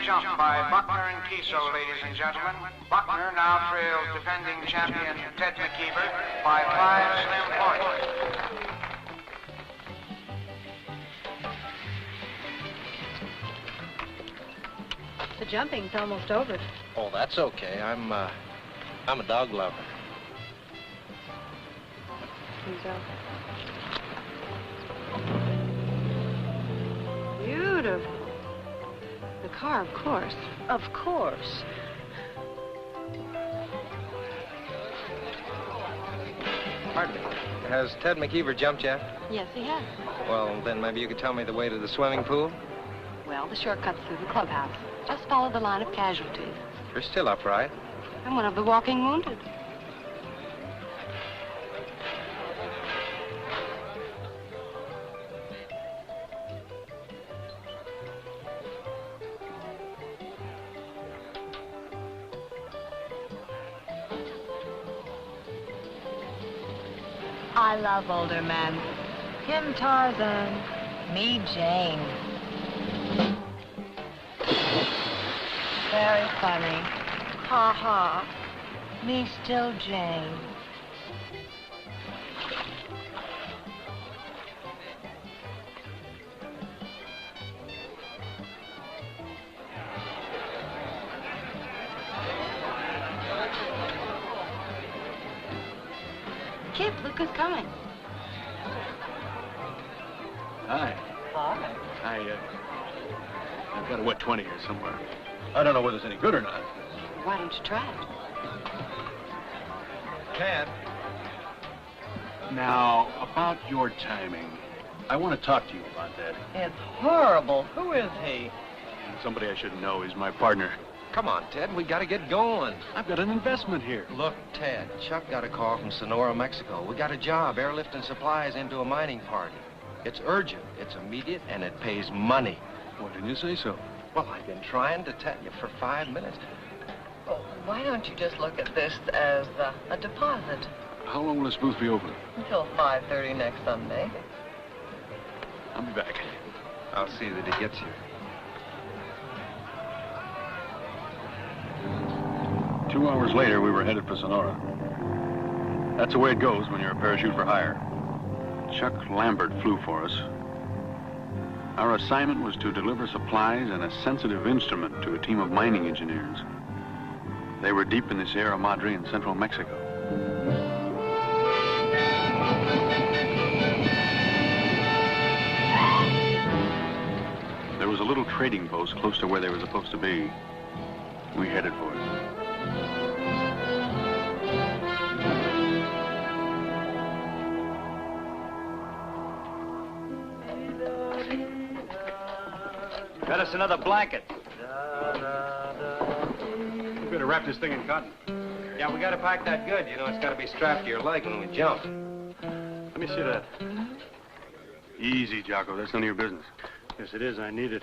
jump by Buckner and Kiesel, ladies and gentlemen. Buckner now trails defending champion Ted McKeever by 5 slim points. The jumping's almost over. Oh, that's okay. I'm a dog lover. Beautiful. The car, of course. Of course. Pardon me. Has Ted McKeever jumped yet? Yes, he has. Well, then maybe you could tell me the way to the swimming pool? Well, the shortcut's through the clubhouse. Just follow the line of casualties. You're still upright. I'm one of the walking wounded. I love older men. Him Tarzan, me Jane. Very funny. Ha ha. Me still Jane. Kid, look who's coming. Hi. Hi. I've got a wet 20 here somewhere. I don't know whether it's any good or not. Why don't you try it? Ted. Now, about your timing. I want to talk to you about that. It's horrible. Who is he? Somebody I should know. He's my partner. Come on, Ted. We got to get going. I've got an investment here. Look, Ted, Chuck got a call from Sonora, Mexico. We got a job airlifting supplies into a mining party. It's urgent, it's immediate, and it pays money. Why didn't you say so? Well, I've been trying to tell you for 5 minutes. Well, why don't you just look at this as a deposit How long will this booth be open? until 5:30 next Sunday? I'll be back. I'll see that he gets here. 2 hours later, we were headed for Sonora. That's the way it goes when you're a parachute for hire. Chuck Lambert flew for us. Our assignment was to deliver supplies and a sensitive instrument to a team of mining engineers. They were deep in the Sierra Madre in central Mexico. There was a little trading post close to where they were supposed to be. We headed for it. Got us another blanket. We better wrap this thing in cotton. Yeah, we got to pack that good. You know, it's got to be strapped to your leg when we jump. Let me see that. Easy, Jocko. That's none of your business. Yes, it is. I need it.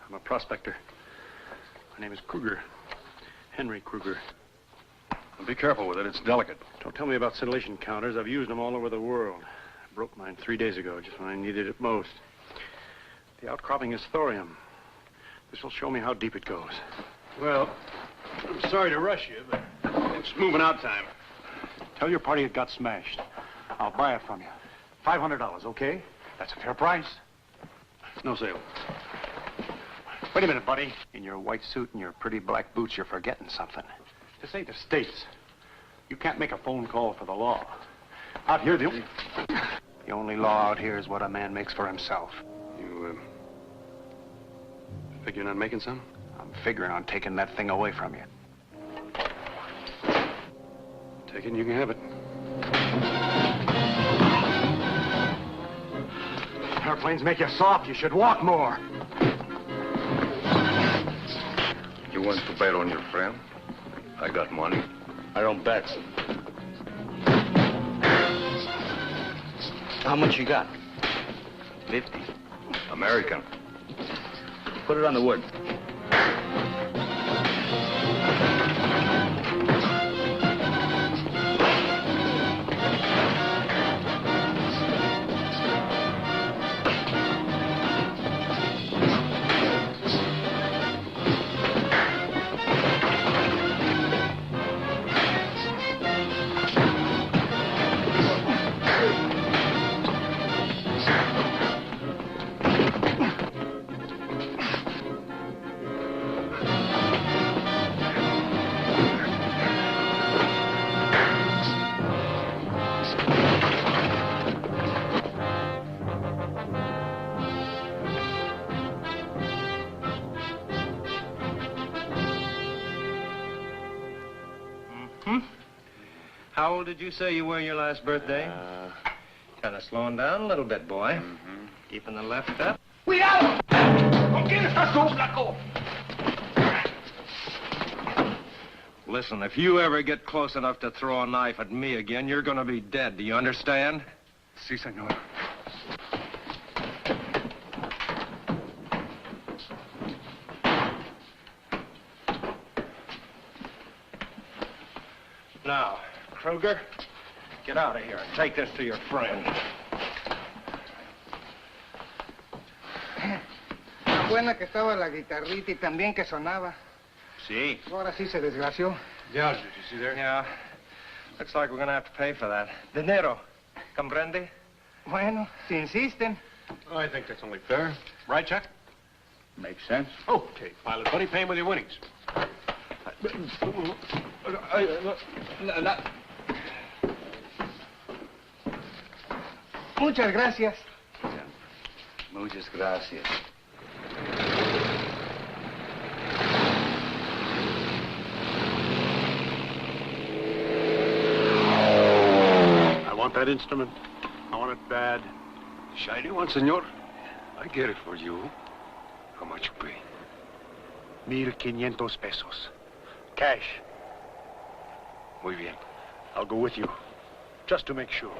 I'm a prospector. My name is Kruger. Henry Kruger. Well, be careful with it. It's delicate. Don't tell me about scintillation counters. I've used them all over the world. I broke mine 3 days ago, just when I needed it most. The outcropping is thorium. This will show me how deep it goes. Well, I'm sorry to rush you, but it's moving out time. Tell your party it got smashed. I'll buy it from you. $500, okay? That's a fair price. No sale. Wait a minute, buddy. In your white suit and your pretty black boots, you're forgetting something. This ain't the States. You can't make a phone call for the law. Out here, the only law out here is what a man makes for himself. You, figure on making some? I'm figuring on taking that thing away from you. Take it and you can have it. Airplanes make you soft. You should walk more. You want to bet on your friend? I got money. I don't bet. How much you got? 50. American. Put it on the wood. How old did you say you were your last birthday? Kind of slowing down a little bit, boy. Keeping the left up. ¡Cuidado! ¿Con quién estás tú, flaco? Listen, if you ever get close enough to throw a knife at me again, you're gonna be dead. Do you understand? Sí, señor. Now, Kruger, get out of here and take this to your friend. Tan buena que estaba la guitarrita y también que sonaba. See? Ahora sí se desgració. Yeah, did you see there? Yeah. Looks like we're gonna have to pay for that. Dinero. Comprende? Bueno, si insisten. I think that's only fair. Right, Chuck? Makes sense. Okay, Pilot buddy, pay him with your winnings. Muchas gracias. Muchas gracias. I want that instrument. I want it bad. Shiny one, senor. I get it for you. How much you pay? 1,500 pesos. Cash. Muy bien. I'll go with you, just to make sure.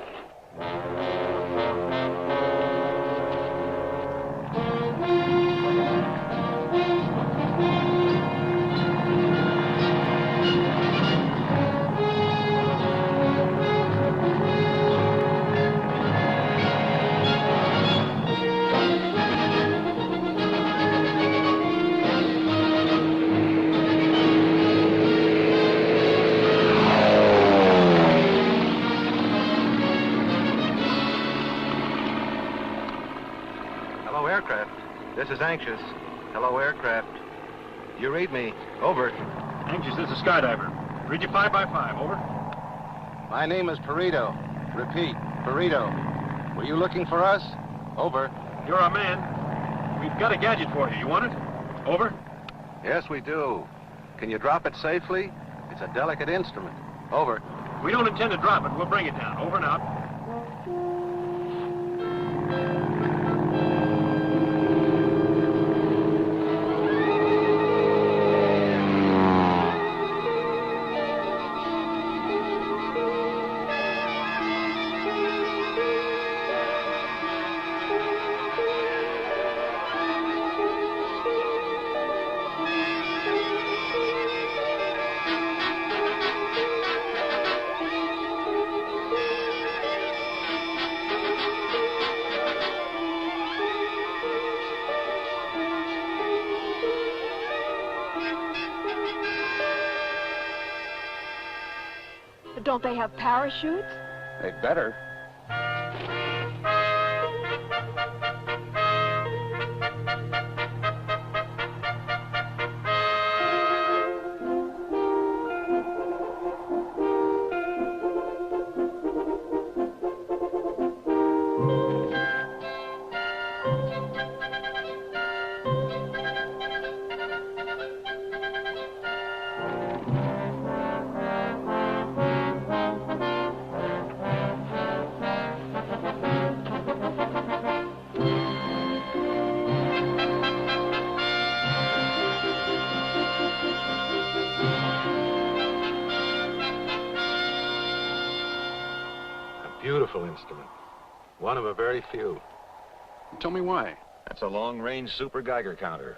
This is Anxious. Hello, aircraft. You read me. Over. Anxious, this is Skydiver. Read you 5 by 5, over. My name is Perito. Repeat, Perito. Were you looking for us? Over. You're our man. We've got a gadget for you. You want it? Over. Yes, we do. Can you drop it safely? It's a delicate instrument. Over. We don't intend to drop it. We'll bring it down. Over and out. Don't they have parachutes? They'd better. Beautiful instrument. One of a very few. Tell me why. That's a long-range super Geiger counter.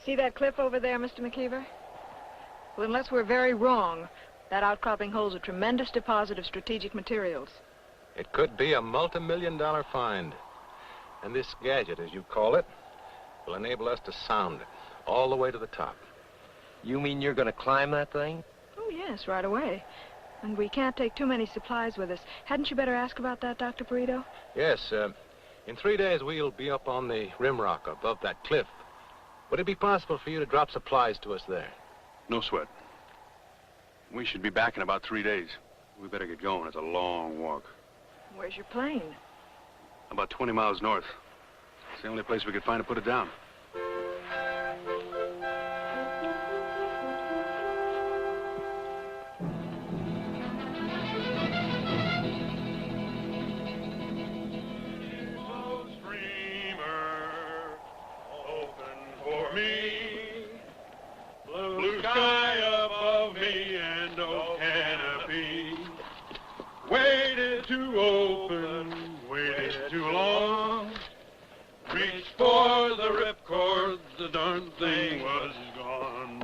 See that cliff over there, Mr. McKeever? Well, unless we're very wrong, that outcropping holds a tremendous deposit of strategic materials. It could be a multi-million-dollar find. And this gadget, as you call it, will enable us to sound it all the way to the top. You mean you're gonna climb that thing? Oh, yes, right away. And we can't take too many supplies with us. Hadn't you better ask about that, Dr. Perito? Yes, in 3 days we'll be up on the rim rock above that cliff. Would it be possible for you to drop supplies to us there? No sweat. We should be back in about 3 days. We better get going. It's a long walk. Where's your plane? About 20 miles north. It's the only place we could find to put it down. to open, waited too long. Reached for the ripcord, the darn thing was gone.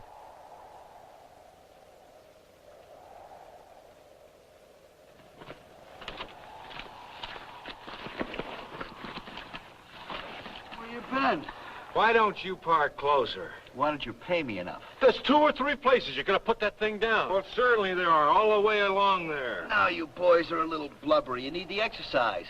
Where you been? Why don't you park closer? Why don't you pay me enough? There's 2 or 3 places you're gonna put that thing down. Well, certainly there are, all the way along there. Now you boys are a little blubbery. You need the exercise.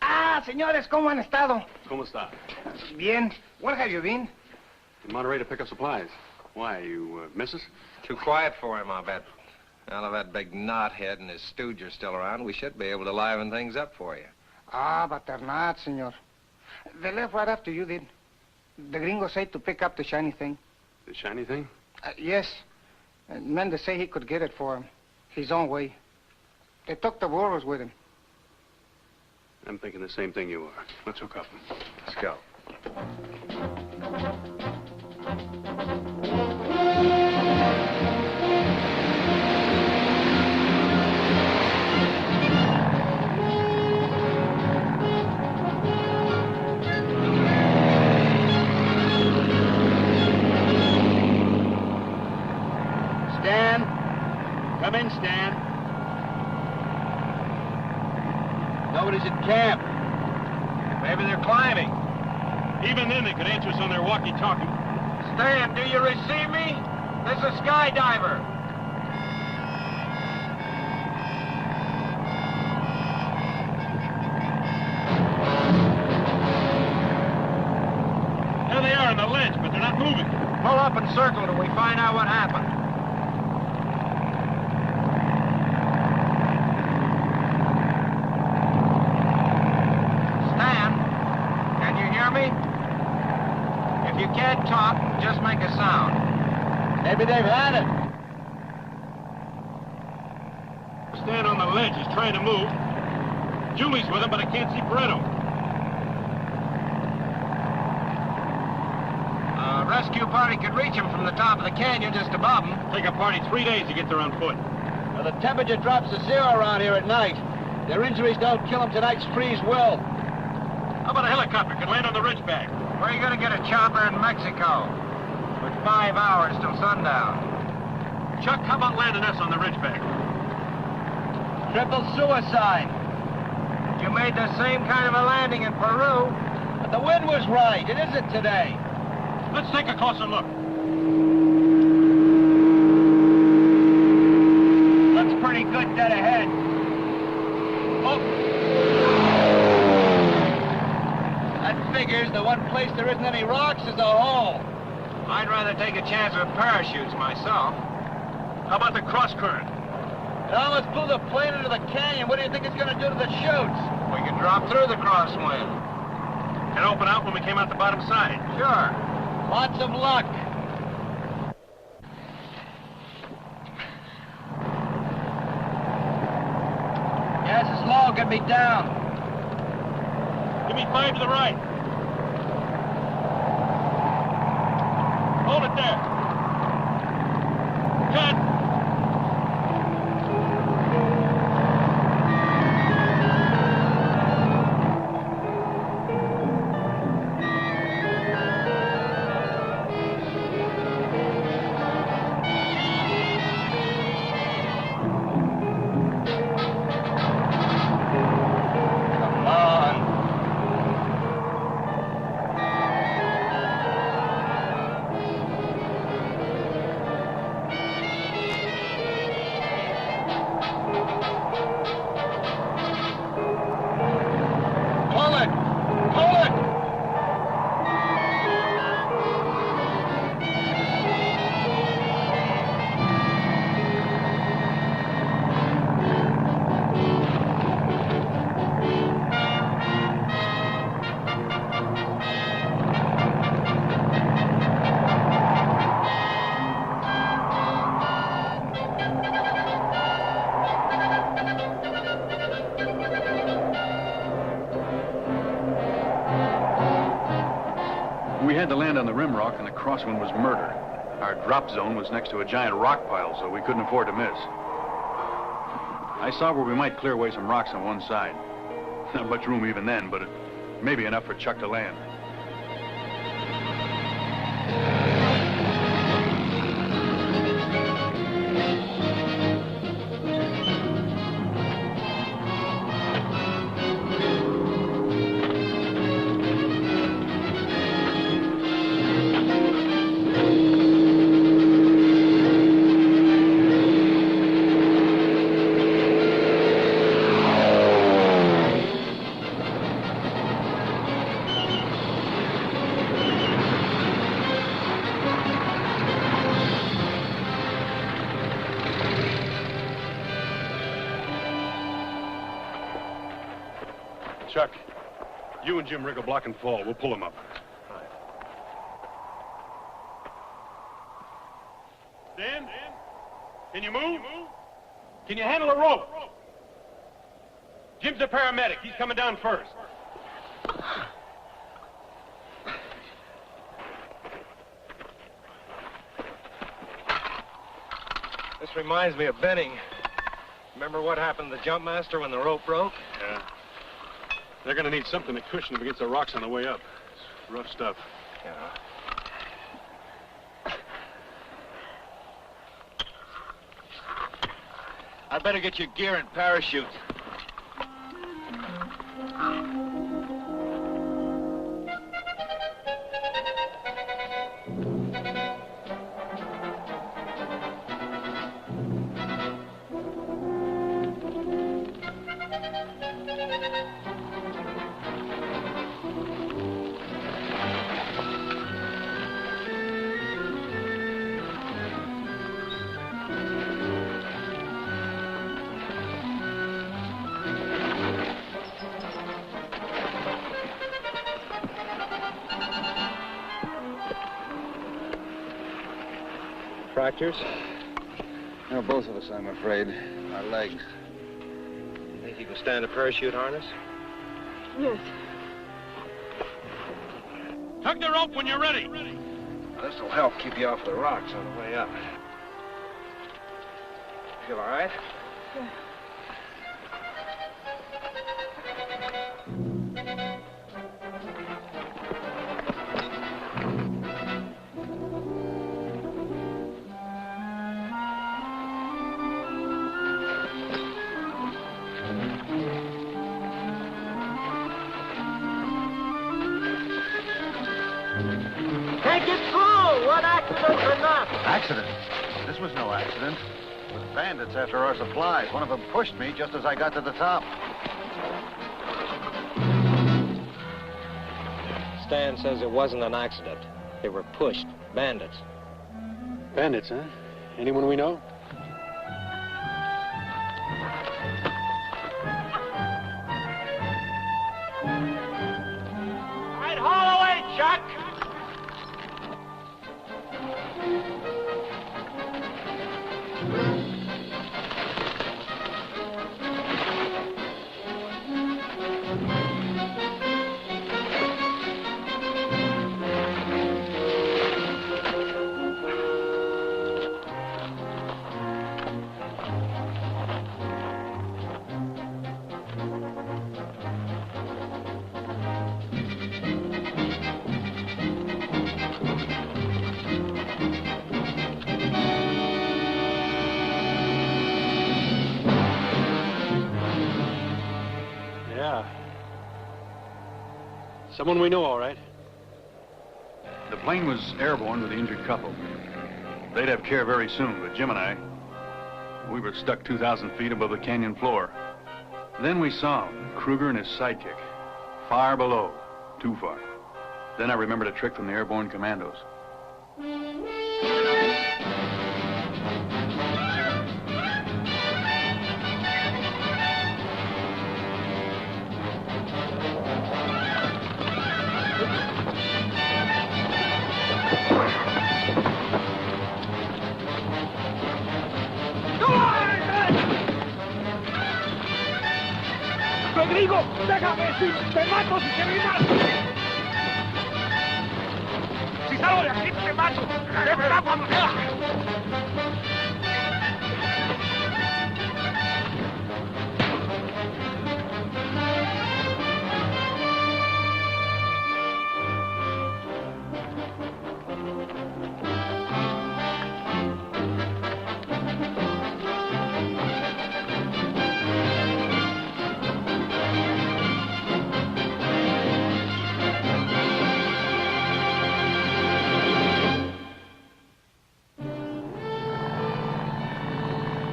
Ah, señores, ¿cómo han estado? ¿Cómo está? Bien. Where have you been? In Monterey to pick up supplies. Why, you miss us? Too quiet for him, I'll bet. Now, if that big knothead and his stooge are still around, we should be able to liven things up for you. Ah, but they're not, senor. They left right after you did. The gringos say to pick up the shiny thing. The shiny thing? Yes. Mendez say he could get it for him. His own way. They took the Boros with him. I'm thinking the same thing you are. Let's hook up. Let's go. Stan. Come in, Stan. Nobody's at camp. Maybe they're climbing. Even then, they could answer us on their walkie-talkie. Stan, do you receive me? This is Skydiver. There they are on the ledge, but they're not moving. Pull up and circle till we find out what happened. Stan, can you hear me? If you can't talk, just make a sound. Maybe they've had it. Stan on the ledge is trying to move. Julie's with him, but I can't see Breno. Rescue party could reach him from the top of the canyon just above him. Take a party 3 days to get there on foot. Well, the temperature drops to 0 around here at night. Their injuries don't kill them. Tonight's freeze will. How about a helicopter? Can land on the ridgeback. Where are you going to get a chopper in Mexico? With 5 hours till sundown. Chuck, how about landing us on the ridgeback? Triple suicide. You made the same kind of a landing in Peru. But the wind was right. It isn't today. Let's take a closer look. Looks pretty good dead ahead. Oh. That figures the one place there isn't any rocks is a hole. I'd rather take a chance with parachutes myself. How about the cross current? It almost blew the plane into the canyon. What do you think it's going to do to the chutes? We can drop through the crosswind. And open out when we came out the bottom side. Sure. Lots of luck. Gas is low. Get me down. Give me 5 to the right. Hold it there. Cut. We had to land on the rim rock, and the crosswind was murder. Our drop zone was next to a giant rock pile, so we couldn't afford to miss. I saw where we might clear away some rocks on one side. Not much room even then, but it may be enough for Chuck to land. Chuck, you and Jim rig a block and fall. We'll pull him up. Right. Dan? Can you move? Can you handle a rope? Jim's a paramedic. He's coming down first. This reminds me of Benning. Remember what happened to the jump master when the rope broke? Yeah. They're going to need something to cushion them against the rocks on the way up. It's rough stuff. Yeah. I better get your gear and parachute. Fractures? No, both of us, I'm afraid. Our legs. Think you can stand a parachute harness? Yes. Tug the rope when you're ready. Well, this will help keep you off the rocks on the way up. Feel all right? Yeah. Take it through! What accident or not? Accident? This was no accident. It was bandits after our supplies. One of them pushed me just as I got to the top. Stan says it wasn't an accident. They were pushed. Bandits. Bandits, huh? Anyone we know? Right, haul away, Chuck! Someone we know, all right. The plane was airborne with the injured couple. They'd have care very soon, but Jim and I, we were stuck 2,000 feet above the canyon floor. Then we saw him, Kruger and his sidekick, far below, too far. Then I remembered a trick from the airborne commandos. Rodrigo, déjame, te mato si te rimas. Si salgo de aquí, te mato. Te mato.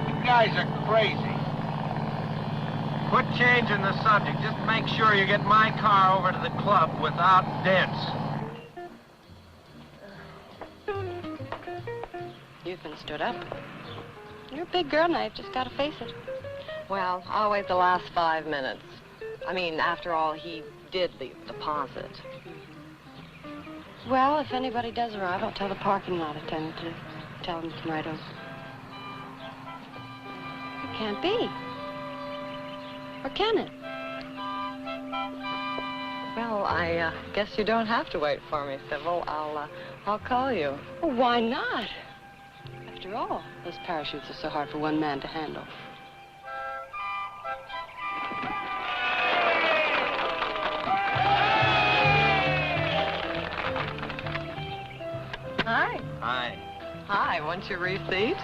You guys are crazy. Quit changing the subject. Just make sure you get my car over to the club without dents. You've been stood up. You're a big girl now. You've just got to face it. Well, I'll wait the last 5 minutes. I mean, after all, he did leave a deposit. Well, if anybody does arrive, I'll tell the parking lot attendant to tell them to come right over. It can't be. Or can it? Well, I guess you don't have to wait for me, Sybil. I'll call you. Well, why not? After all, those parachutes are so hard for one man to handle. Hi. Hi. Hi, want your receipt?